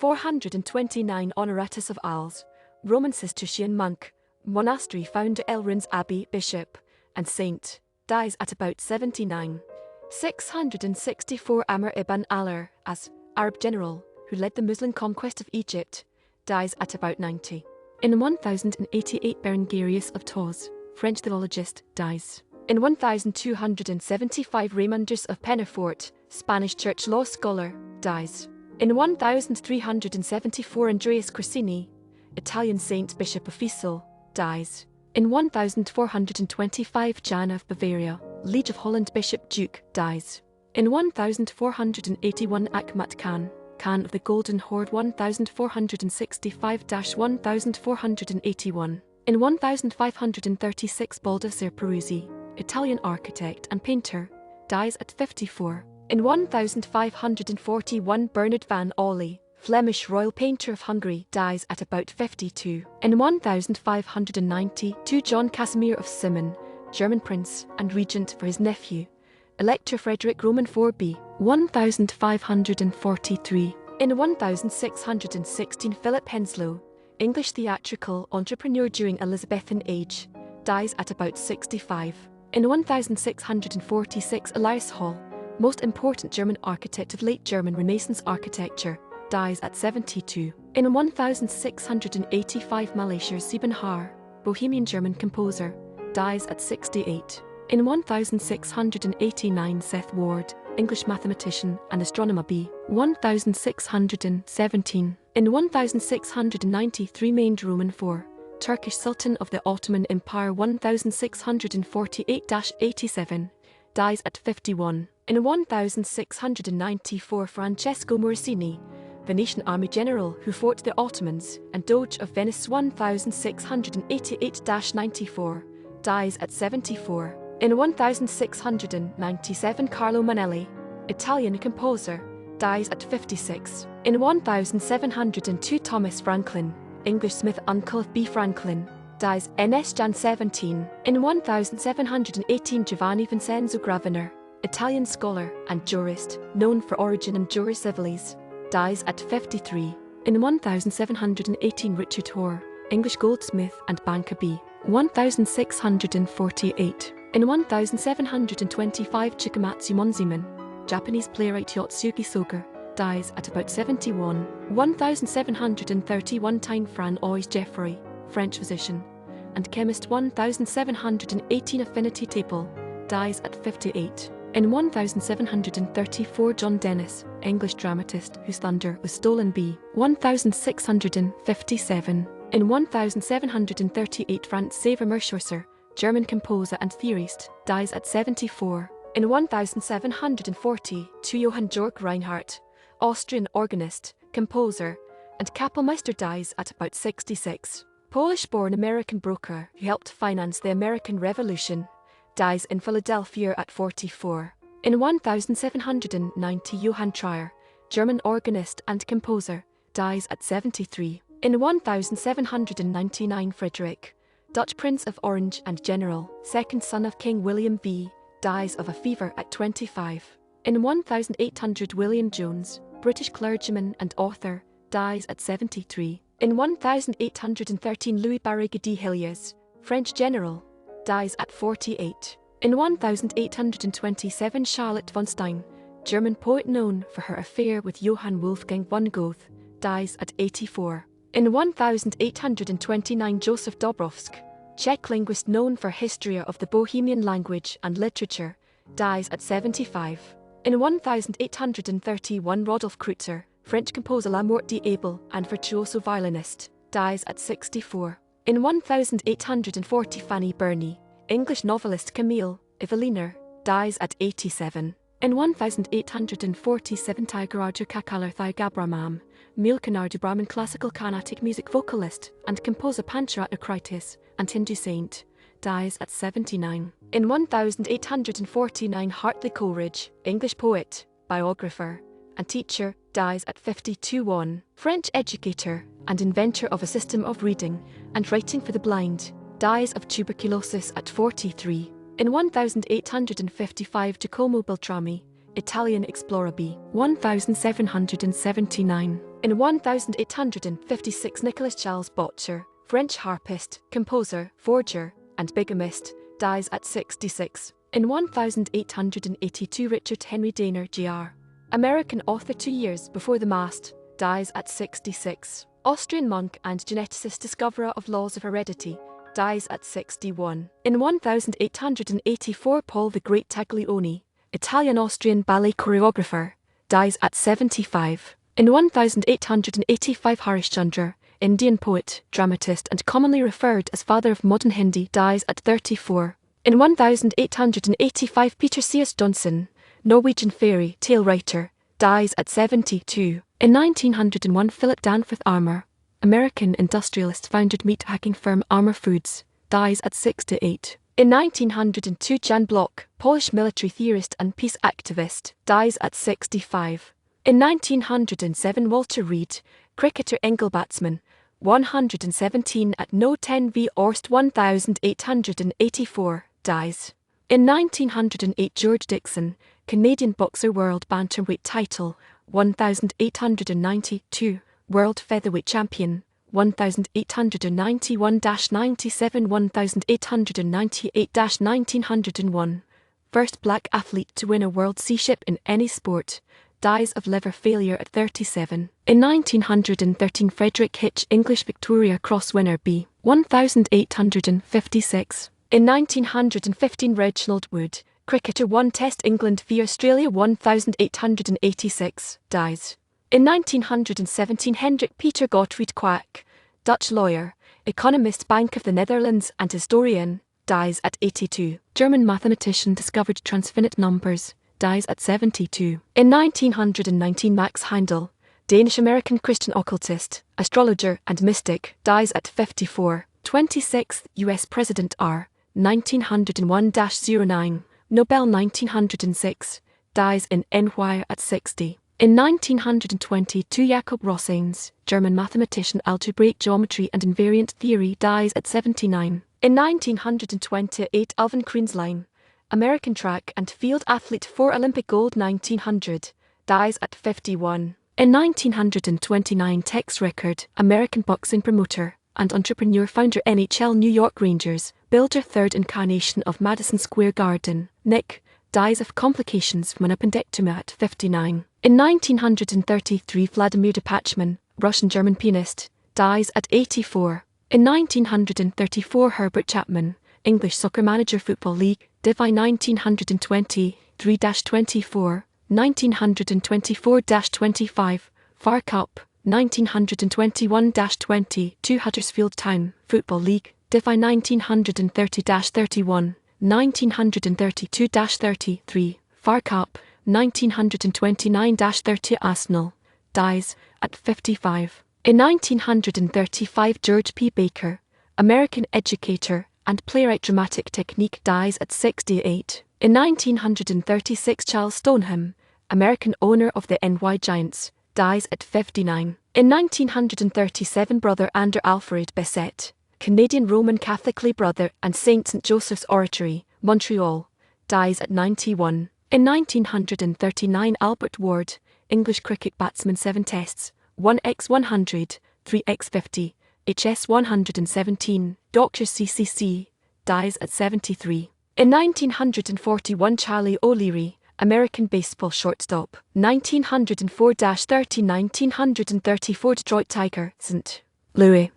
429 Honoratus of Arles, Roman Cistercian monk, monastery founder, Lérins Abbey bishop, and saint, dies at about 79. 664 Amr ibn al-Ar, as Arab general, who led the Muslim conquest of Egypt, dies at about 90. In 1088 Berengarius of Tours, French theologist, dies. In 1275 Raymundus of Penafort, Spanish church law scholar, dies. In 1374 Andreas Corsini, Italian saint bishop of Fiesole, dies. In 1425 Jan of Bavaria, Liege of Holland bishop duke, dies. In 1481 Akhmat Khan, Khan of the Golden Horde 1465–1481. In 1536 Baldassare Peruzzi, Italian architect and painter, dies at 54. In 1541 Bernard van Orley, Flemish royal painter of Hungary, dies at about 52. In 1592 John Casimir of Simmern, German prince and regent for his nephew, Elector Frederick IV, 1543. In 1616 Philip Henslowe, English theatrical entrepreneur during Elizabethan age, dies at about 65. In 1646 Elias Holl, most important German architect of late German Renaissance architecture, dies at 72. In 1685 Malachias Siebenhaar, Bohemian-German composer, dies at 68. In 1689 Seth Ward, English mathematician and astronomer, b. 1617. In 1693 Mehmed Roman IV, Turkish Sultan of the Ottoman Empire 1648–87, dies at 51. In 1694 Francesco Morosini, Venetian army general who fought the Ottomans and Doge of Venice 1688–94, dies at 74. In 1697 Carlo Mannelli, Italian composer, dies at 56. In 1702 Thomas Franklin, English smith uncle of B. Franklin, dies NS Jan 17. In 1718 Giovanni Vincenzo Gravina, Italian scholar and jurist, known for Origin and Juris Civilis, dies at 53. In 1718 Richard Hoare, English goldsmith and banker, b. 1648. In 1725 Chikamatsu Monzaemon, Japanese playwright Yotsugi Soga, dies at about 71. 1731 Étienne François Geoffroy, French physician and chemist 1718 Affinity table, dies at 58. In 1734 John Dennis, English dramatist whose thunder was stolen, b. 1657. In 1738 Franz Xaver Merschwasser, German composer and theorist, dies at 74. In 1742 Johann Georg Reinhardt, Austrian organist, composer, and Kapellmeister, dies at about 66. Polish-born American broker who helped finance the American Revolution, dies in Philadelphia at 44. In 1790 Johann Trier, German organist and composer, dies at 73. In 1799 Frederick, Dutch Prince of Orange and General, second son of King William V, dies of a fever at 25. In 1800 William Jones, British clergyman and author, dies at 73. In 1813 Louis Barrégui de Hilliers, French general, dies at 48. In 1827 Charlotte von Stein, German poet known for her affair with Johann Wolfgang von Goethe, dies at 84. In 1829 Joseph Dobrowski, Czech linguist known for history of the Bohemian language and literature, dies at 75. In 1831 Rodolphe Kreutzer, French composer La Mort d'Able and virtuoso violinist, dies at 64. In 1840 Fanny Burney, English novelist Camille Eveliner, dies at 87. In 1847 Tyagaraja Kakalarthai Gabramam, Milkanardu Brahman classical Carnatic music vocalist and composer Pancharatnakritis and Hindu saint, dies at 79. In 1849 Hartley Coleridge, English poet, biographer, and teacher, dies at 52. 1. French educator and inventor of a system of reading and writing for the blind, dies of tuberculosis at 43. In 1855 Giacomo Beltrami, Italian explorer, b. 1779, In 1856, Nicolas Charles Boucher, French harpist, composer, forger, and bigamist, dies at 66. In 1882, Richard Henry Dana, Jr., American author 2 years before the mast, dies at 66. Austrian monk and geneticist, discoverer of laws of heredity, dies at 61. In 1884, Paul the Great Taglioni, Italian-Austrian ballet choreographer, dies at 75. In 1885, Harishchandra, Indian poet, dramatist, and commonly referred as father of modern Hindi, dies at 34. In 1885, Peter C.S. Johnson, Norwegian fairy tale writer, dies at 72. In 1901, Philip Danforth Armour, American industrialist, founded meat-packing firm Armour Foods, dies at 68. In 1902, Jan Bloch, Polish military theorist and peace activist, dies at 65. In 1907, Walter Reed, cricketer, Engel batsman, 117 at No 10 v Orst 1884, dies. In 1908, George Dixon, Canadian boxer, world bantamweight title, 1892, world featherweight champion, 1891-97, 1898-1901, first black athlete to win a World Seaship in any sport, dies of liver failure at 37. In 1913, Frederick Hitch, English Victoria Cross winner, b. 1856. In 1915, Reginald Wood, cricketer, won Test England v Australia 1886, dies. In 1917, Hendrik Peter Gottfried Quack, Dutch lawyer, economist, Bank of the Netherlands, and historian, dies at 82. German mathematician, discovered transfinite numbers, dies at 72. In 1919, Max Heindel, Danish-American Christian occultist, astrologer, and mystic, dies at 54. 26th U.S. President R. 1901-09, Nobel 1906, dies in NY at 60. In 1922, Jakob Rossens, German mathematician, algebraic geometry and invariant theory, dies at 79. In 1928, Alvin Kreenslein, American track and field athlete, 4 Olympic gold 1900, dies at 51. In 1929, Tex Rickard, American boxing promoter and entrepreneur, founder NHL New York Rangers, builder, third incarnation of Madison Square Garden, Nick, dies of complications from an appendectomy at 59. In 1933, Vladimir Depachman, Russian-German pianist, dies at 84. In 1934, Herbert Chapman, English soccer manager, Football League, Divi 1923-24, 1924-25, Far Cup, 1921-22, Huddersfield Town, Football League, Divi 1930-31, 1932-33, Far Cup, 1929-30, Arsenal, dies at 55. In 1935, George P. Baker, American educator and playwright, dramatic technique, dies at 68. In 1936, Charles Stoneham, American owner of the NY Giants, dies at 59. In 1937, Brother Andrew Alfred Bessette, Canadian Roman Catholic lay brother and St. Joseph's Oratory, Montreal, dies at 91. In 1939, Albert Ward, English cricket batsman, 7 tests, 1x100, 3x50, HS 117, Doctor CCC, dies at 73. In 1941, Charlie O'Leary, American baseball shortstop, 1904-30, 1934, Detroit Tiger, St. Louis.